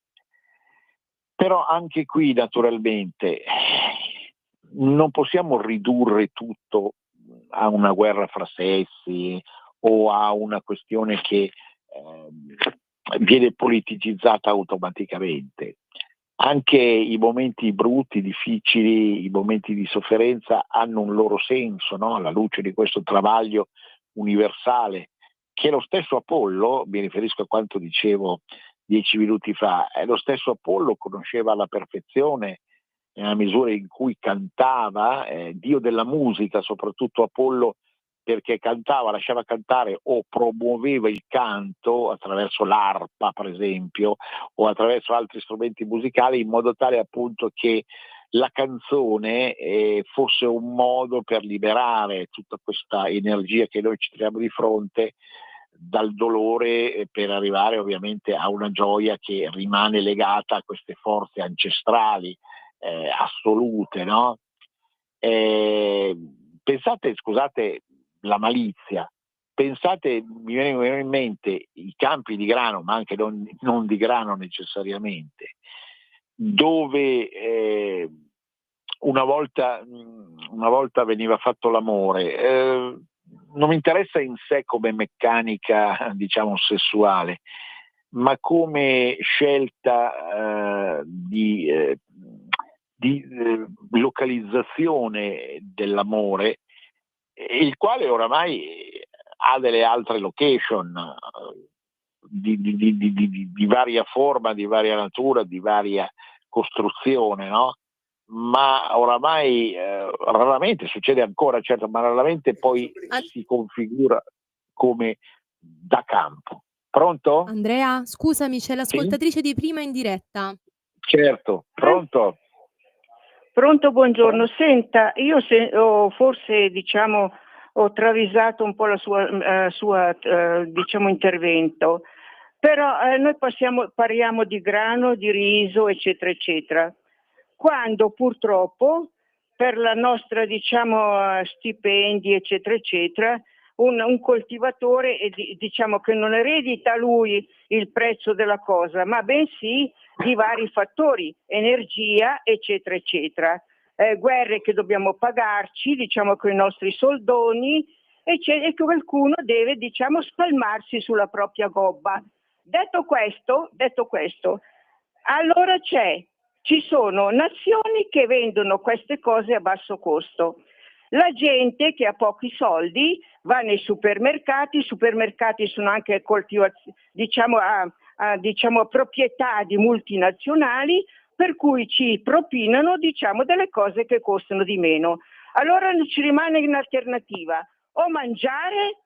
Però anche qui naturalmente non possiamo ridurre tutto a una guerra fra sessi o a una questione che viene politicizzata automaticamente. Anche i momenti brutti, difficili, i momenti di sofferenza hanno un loro senso, no? Alla luce di questo travaglio universale che lo stesso Apollo, mi riferisco a quanto dicevo 10 minuti fa, lo stesso Apollo conosceva alla perfezione nella misura in cui cantava, dio della musica, soprattutto Apollo, perché cantava, lasciava cantare o promuoveva il canto attraverso l'arpa, per esempio, o attraverso altri strumenti musicali, in modo tale appunto che la canzone fosse un modo per liberare tutta questa energia che noi ci troviamo di fronte dal dolore, per arrivare ovviamente a una gioia che rimane legata a queste forze ancestrali assolute, no? Pensate, scusate la malizia, pensate, mi vengono in mente i campi di grano, ma anche non di grano necessariamente, dove una volta veniva fatto l'amore. Non mi interessa in sé come meccanica, diciamo, sessuale, ma come scelta di localizzazione dell'amore, il quale oramai ha delle altre location di varia forma, di varia natura, di varia costruzione, no? Ma oramai raramente succede ancora, certo, ma raramente poi si configura come da campo. Pronto? Andrea, scusami, c'è l'ascoltatrice di prima in diretta. Certo, pronto? Pronto, buongiorno. Senta, io forse diciamo ho travisato un po' la sua diciamo intervento, però noi parliamo di grano, di riso, eccetera, eccetera, quando purtroppo per la nostra diciamo stipendi, eccetera, eccetera, un coltivatore diciamo che non eredita lui il prezzo della cosa, ma bensì di vari fattori, energia, eccetera, eccetera, guerre che dobbiamo pagarci, diciamo, con i nostri soldoni, e che qualcuno deve, diciamo, spalmarsi sulla propria gobba. Detto questo, allora ci sono nazioni che vendono queste cose a basso costo. La gente che ha pochi soldi va nei supermercati, i supermercati sono anche diciamo a proprietà di multinazionali, per cui ci propinano diciamo delle cose che costano di meno. Allora ci rimane un'alternativa, o mangiare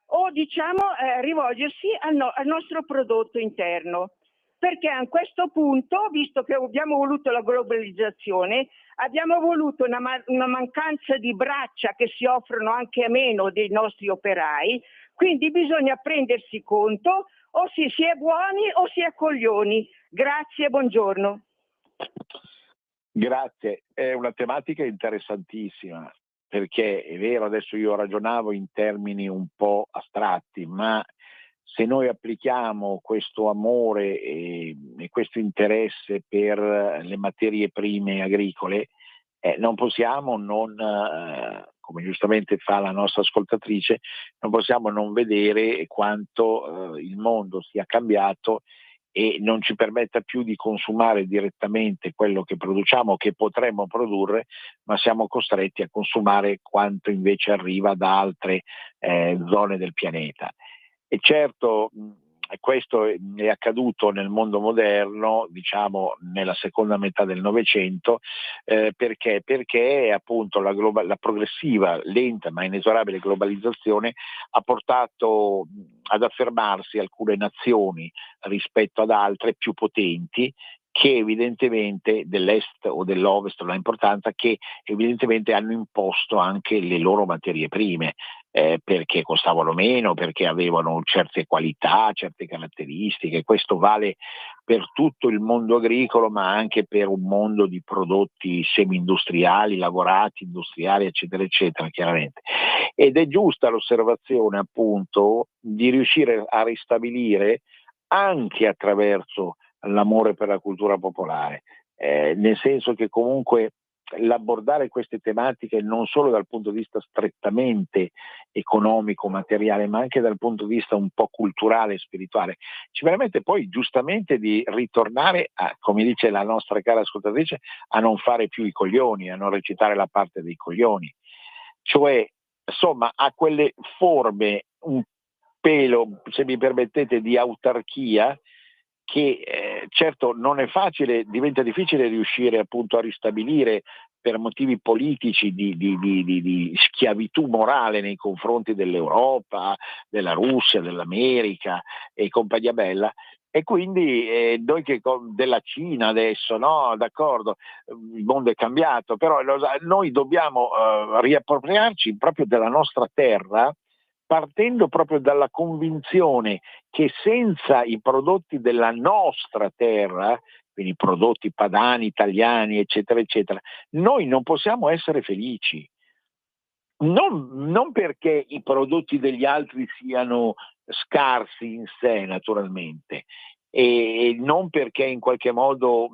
o diciamo rivolgersi al nostro prodotto interno. Perché a questo punto, visto che abbiamo voluto la globalizzazione, abbiamo voluto una mancanza di braccia che si offrono anche a meno dei nostri operai, quindi bisogna prendersi conto, o si è buoni o si è coglioni. Grazie, buongiorno. Grazie, è una tematica interessantissima, perché è vero, adesso io ragionavo in termini un po' astratti, ma se noi applichiamo questo amore e questo interesse per le materie prime agricole, non possiamo non, come giustamente fa la nostra ascoltatrice, non possiamo non vedere quanto il mondo sia cambiato e non ci permetta più di consumare direttamente quello che produciamo, che potremmo produrre, ma siamo costretti a consumare quanto invece arriva da altre zone del pianeta. E certo questo è accaduto nel mondo moderno, diciamo nella seconda metà del Novecento, perché appunto la progressiva, lenta ma inesorabile globalizzazione ha portato ad affermarsi alcune nazioni rispetto ad altre più potenti, che evidentemente dell'est o dell'ovest, la importanza, che evidentemente hanno imposto anche le loro materie prime, perché costavano meno, perché avevano certe qualità, certe caratteristiche. Questo vale per tutto il mondo agricolo, ma anche per un mondo di prodotti semi-industriali, lavorati, industriali, eccetera, eccetera, chiaramente. Ed è giusta l'osservazione, appunto, di riuscire a ristabilire anche attraverso l'amore per la cultura popolare, nel senso che comunque l'abbordare queste tematiche non solo dal punto di vista strettamente economico, materiale, ma anche dal punto di vista un po' culturale e spirituale, ci permette poi giustamente di ritornare a, come dice la nostra cara ascoltatrice, a non fare più i coglioni, a non recitare la parte dei coglioni, cioè insomma a quelle forme un pelo, se mi permettete, di autarchia che certo non è facile, diventa difficile riuscire appunto a ristabilire per motivi politici di schiavitù morale nei confronti dell'Europa, della Russia, dell'America e compagnia bella. E quindi noi della Cina adesso, no? D'accordo, il mondo è cambiato, però noi dobbiamo riappropriarci proprio della nostra terra, partendo proprio dalla convinzione che senza i prodotti della nostra terra, quindi prodotti padani, italiani, eccetera, eccetera, noi non possiamo essere felici. Non perché i prodotti degli altri siano scarsi in sé, naturalmente, e non perché in qualche modo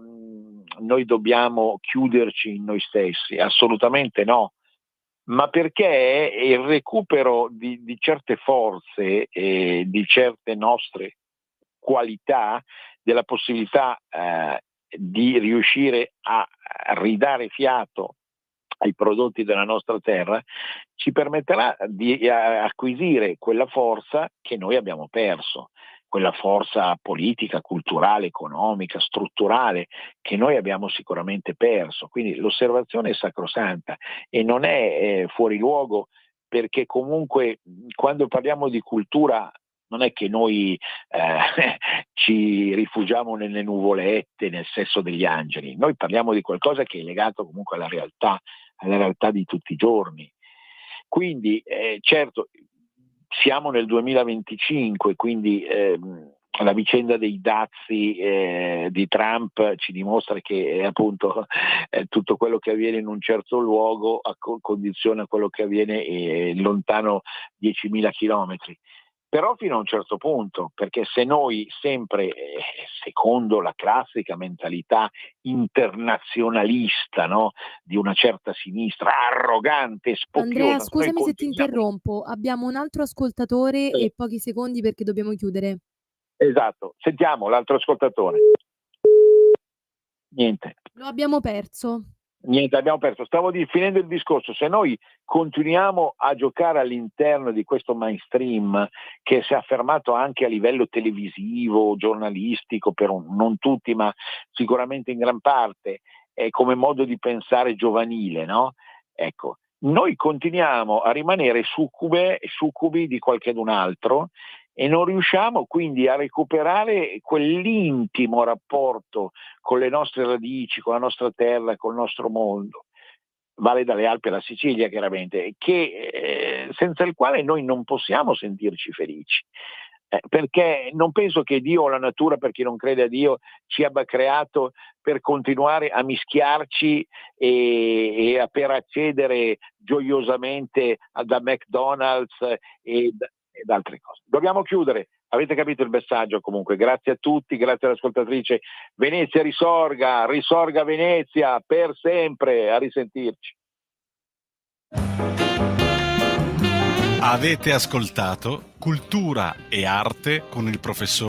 noi dobbiamo chiuderci in noi stessi, assolutamente no, ma perché il recupero di certe forze e di certe nostre qualità, della possibilità di riuscire a ridare fiato ai prodotti della nostra terra, ci permetterà di acquisire quella forza che noi abbiamo perso, quella forza politica, culturale, economica, strutturale che noi abbiamo sicuramente perso. Quindi l'osservazione è sacrosanta e non è fuori luogo, perché comunque quando parliamo di cultura non è che noi ci rifugiamo nelle nuvolette, nel sesso degli angeli, noi parliamo di qualcosa che è legato comunque alla realtà di tutti i giorni. Quindi certo siamo nel 2025, quindi la vicenda dei dazi di Trump ci dimostra che appunto tutto quello che avviene in un certo luogo condiziona quello che avviene lontano 10.000 chilometri. Però fino a un certo punto, perché se noi sempre, secondo la classica mentalità internazionalista, no, di una certa sinistra, arrogante, spocchiosa, Andrea, scusami se ti interrompo, abbiamo un altro ascoltatore e pochi secondi perché dobbiamo chiudere. Esatto, sentiamo l'altro ascoltatore. Niente. Lo abbiamo perso. Niente, abbiamo perso. Stavo finendo il discorso. Se noi continuiamo a giocare all'interno di questo mainstream che si è affermato anche a livello televisivo, giornalistico, non tutti, ma sicuramente in gran parte, come modo di pensare giovanile, no? Ecco, noi continuiamo a rimanere succubi di qualcun altro e non riusciamo quindi a recuperare quell'intimo rapporto con le nostre radici, con la nostra terra, col nostro mondo, vale dalle Alpi alla Sicilia chiaramente, senza il quale noi non possiamo sentirci felici. Perché non penso che Dio o la natura, per chi non crede a Dio, ci abbia creato per continuare a mischiarci e per accedere gioiosamente da McDonald's ed altre cose. Dobbiamo chiudere. Avete capito il messaggio comunque. Grazie a tutti, grazie all'ascoltatrice. Venezia risorga Venezia per sempre. A risentirci. Avete ascoltato Cultura e Arte con il professor